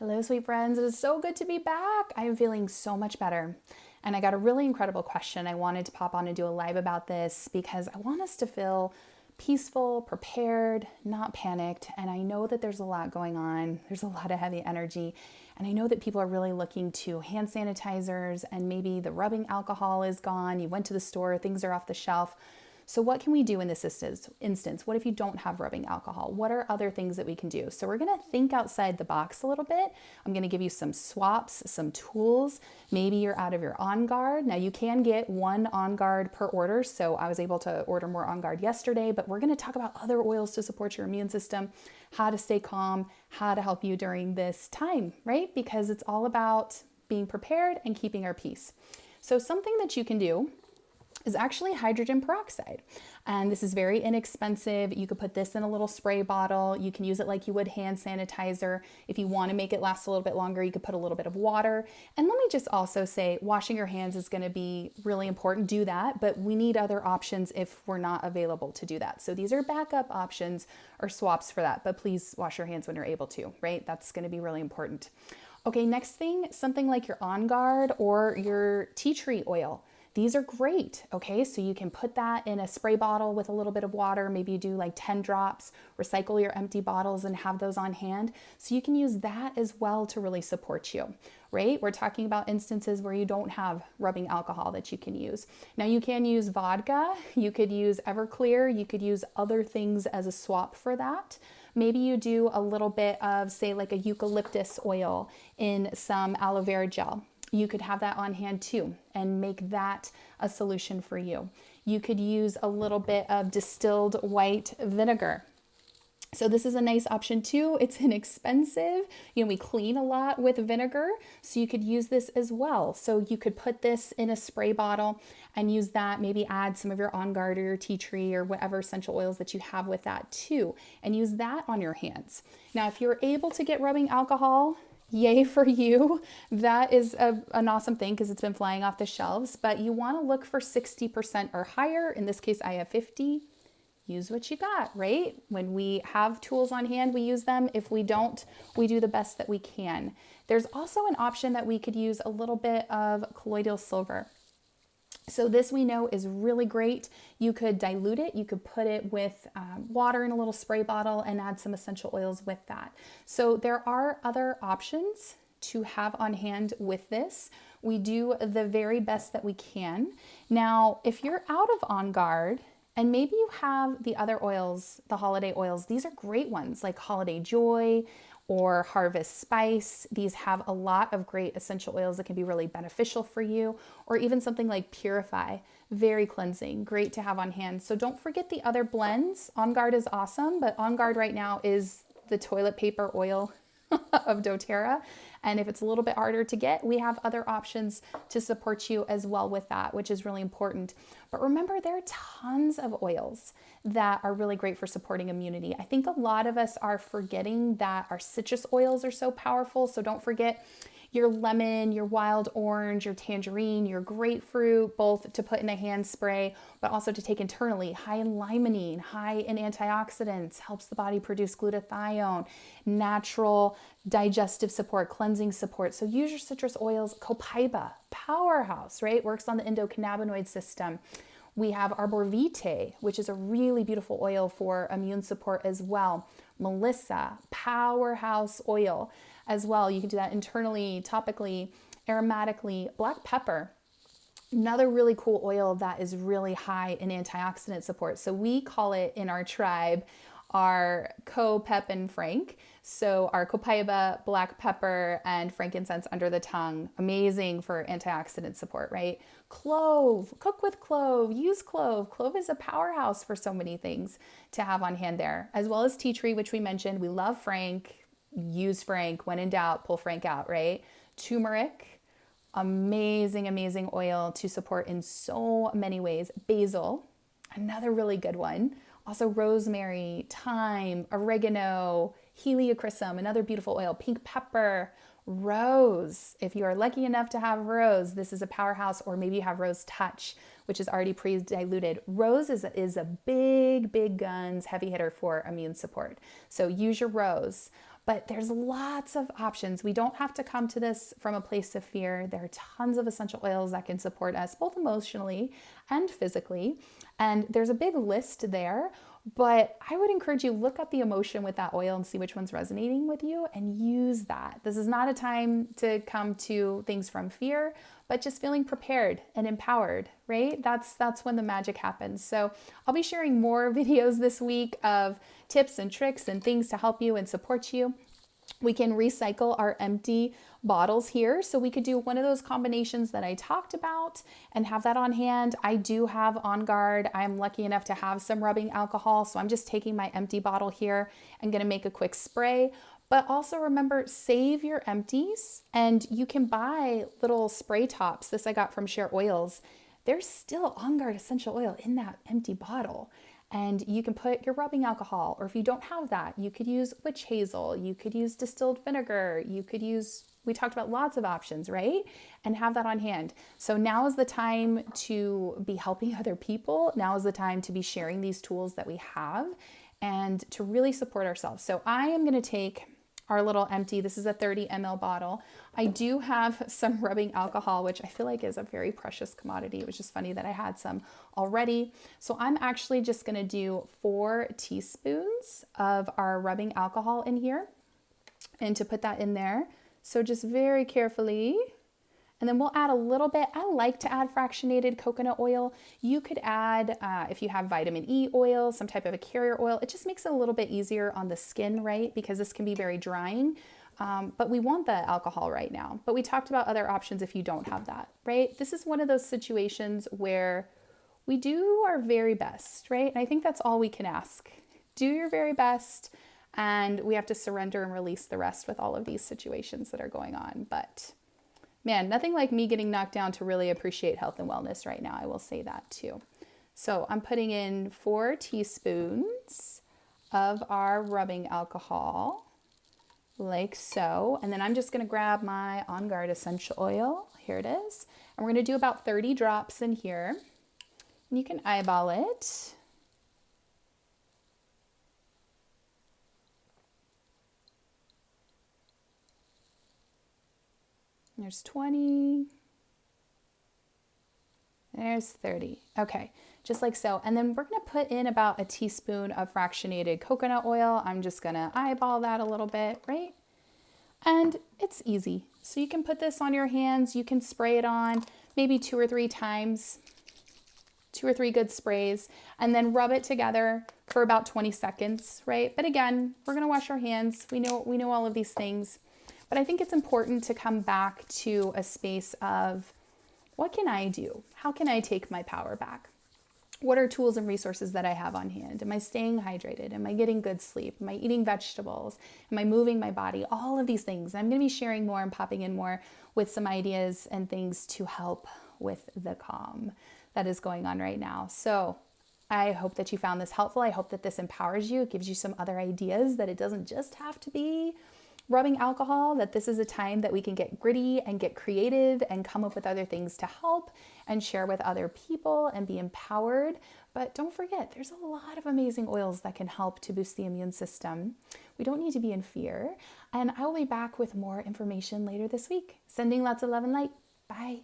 Hello, sweet friends. It is so good to be back. I am feeling so much better. And I got a really incredible question. I wanted to pop on and do a live about this because I want us to feel peaceful, prepared, not panicked. And I know that there's a lot going on. There's a lot of heavy energy. And I know that people are really looking to hand sanitizers, and maybe the rubbing alcohol is gone. You went to the store, things are off the shelf. So what can we do in this instance? What if you don't have rubbing alcohol? What are other things that we can do? So we're gonna think outside the box a little bit. I'm gonna give you some swaps, some tools. Maybe you're out of your OnGuard. Now you can get one OnGuard per order. So I was able to order more OnGuard yesterday, but we're gonna talk about other oils to support your immune system, how to stay calm, how to help you during this time, right? Because it's all about being prepared and keeping our peace. So something that you can do is actually hydrogen peroxide. And this is very inexpensive. You could put this in a little spray bottle. You can use it like you would hand sanitizer. If you want to make it last a little bit longer, you could put a little bit of water. And let me just also say, washing your hands is going to be really important. Do that, but we need other options if we're not available to do that. So these are backup options or swaps for that, but please wash your hands when you're able to, right? That's going to be really important. Okay, next thing, something like your OnGuard or your tea tree oil. These are great, okay? So you can put that in a spray bottle with a little bit of water. Maybe you do like 10 drops, recycle your empty bottles and have those on hand. So you can use that as well to really support you, right? We're talking about instances where you don't have rubbing alcohol that you can use. Now you can use vodka, you could use Everclear, you could use other things as a swap for that. Maybe you do a little bit of, say, like a eucalyptus oil in some aloe vera gel. You could have that on hand too and make that a solution for you. You could use a little bit of distilled white vinegar. So this is a nice option too. It's inexpensive. You know, we clean a lot with vinegar, so you could use this as well. So you could put this in a spray bottle and use that, maybe add some of your OnGuard or your tea tree or whatever essential oils that you have with that too, and use that on your hands. Now, if you're able to get rubbing alcohol, yay for you. That is an awesome thing because it's been flying off the shelves, but you want to look for 60% or higher. In this case, I have 50. Use what you got, right? When we have tools on hand, we use them. If we don't, we do the best that we can. There's also an option that we could use a little bit of colloidal silver. So this we know is really great. You could dilute it. You could put it with water in a little spray bottle and add some essential oils with that. So there are other options to have on hand with this. We do the very best that we can. Now, if you're out of OnGuard, and maybe you have the other oils, the holiday oils, these are great ones like Holiday Joy or Harvest Spice. These have a lot of great essential oils that can be really beneficial for you, or even something like Purify, very cleansing, great to have on hand. So don't forget the other blends. OnGuard is awesome, but OnGuard right now is the toilet paper oil of doTERRA. And if it's a little bit harder to get, we have other options to support you as well with that, which is really important. But remember, there are tons of oils that are really great for supporting immunity. I think a lot of us are forgetting that our citrus oils are so powerful. So don't forget your lemon, your wild orange, your tangerine, your grapefruit, both to put in a hand spray, but also to take internally. High in limonene, high in antioxidants, helps the body produce glutathione, natural digestive support, cleansing support. So use your citrus oils. Copaiba, powerhouse, right? Works on the endocannabinoid system. We have Arbor Vitae, which is a really beautiful oil for immune support as well. Melissa, powerhouse oil as well. You can do that internally, topically, aromatically. Black pepper, another really cool oil that is really high in antioxidant support. So we call it in our tribe our Pep and Frank. So our copaiba, black pepper, and frankincense under the tongue, amazing for antioxidant support, right? Clove, cook with clove, use clove. Clove is a powerhouse for so many things to have on hand there, as well as tea tree, which we mentioned. We love Frank, use Frank. When in doubt, pull Frank out, right? Turmeric, amazing, amazing oil to support in so many ways. Basil, another really good one. Also rosemary, thyme, oregano, helichrysum, another beautiful oil. Pink pepper, rose. If you are lucky enough to have rose, this is a powerhouse, or maybe you have rose touch, which is already pre-diluted. Rose is a big, big guns heavy hitter for immune support. So use your rose. But there's lots of options. We don't have to come to this from a place of fear. There are tons of essential oils that can support us both emotionally and physically. And there's a big list there, but I would encourage you, look up the emotion with that oil and see which one's resonating with you and use that. This is not a time to come to things from fear, but just feeling prepared and empowered, right? That's when the magic happens. So I'll be sharing more videos this week of tips and tricks and things to help you and support you. We can recycle our empty bottles here. So we could do one of those combinations that I talked about and have that on hand. I do have OnGuard. I'm lucky enough to have some rubbing alcohol. So I'm just taking my empty bottle here and going to make a quick spray. But also remember, save your empties, and you can buy little spray tops. This I got from Share Oils. There's still OnGuard essential oil in that empty bottle. And you can put your rubbing alcohol, or if you don't have that, you could use witch hazel, you could use distilled vinegar, you could use, we talked about lots of options, right? And have that on hand. So now is the time to be helping other people. Now is the time to be sharing these tools that we have and to really support ourselves. So I am going to take our little empty, this is a 30 ml bottle. I do have some rubbing alcohol, which I feel like is a very precious commodity. It was just funny that I had some already. So I'm actually just gonna do 4 teaspoons of our rubbing alcohol in here, and to put that in there. So just very carefully. And then we'll add a little bit. I like to add fractionated coconut oil. You could add, if you have vitamin E oil, some type of a carrier oil. It just makes it a little bit easier on the skin, right? Because this can be very drying. But we want the alcohol right now. But we talked about other options if you don't have that, right? This is one of those situations where we do our very best, right? And I think that's all we can ask. Do your very best, and we have to surrender and release the rest with all of these situations that are going on. But man, nothing like me getting knocked down to really appreciate health and wellness right now. I will say that too. So I'm putting in 4 teaspoons of our rubbing alcohol, like so. And then I'm just going to grab my OnGuard essential oil. Here it is. And we're going to do about 30 drops in here. And you can eyeball it. There's 20, there's 30. Okay, just like so. And then we're gonna put in about a teaspoon of fractionated coconut oil. I'm just gonna eyeball that a little bit, right? And it's easy. So you can put this on your hands, you can spray it on maybe 2 or 3 times, 2 or 3 good sprays, and then rub it together for about 20 seconds, right? But again, we're gonna wash our hands. We know all of these things. But I think it's important to come back to a space of, what can I do? How can I take my power back? What are tools and resources that I have on hand? Am I staying hydrated? Am I getting good sleep? Am I eating vegetables? Am I moving my body? All of these things. I'm going to be sharing more and popping in more with some ideas and things to help with the calm that is going on right now. So I hope that you found this helpful. I hope that this empowers you. It gives you some other ideas, that it doesn't just have to be rubbing alcohol, that this is a time that we can get gritty and get creative and come up with other things to help and share with other people and be empowered. But don't forget, there's a lot of amazing oils that can help to boost the immune system. We don't need to be in fear. And I will be back with more information later this week. Sending lots of love and light. Bye.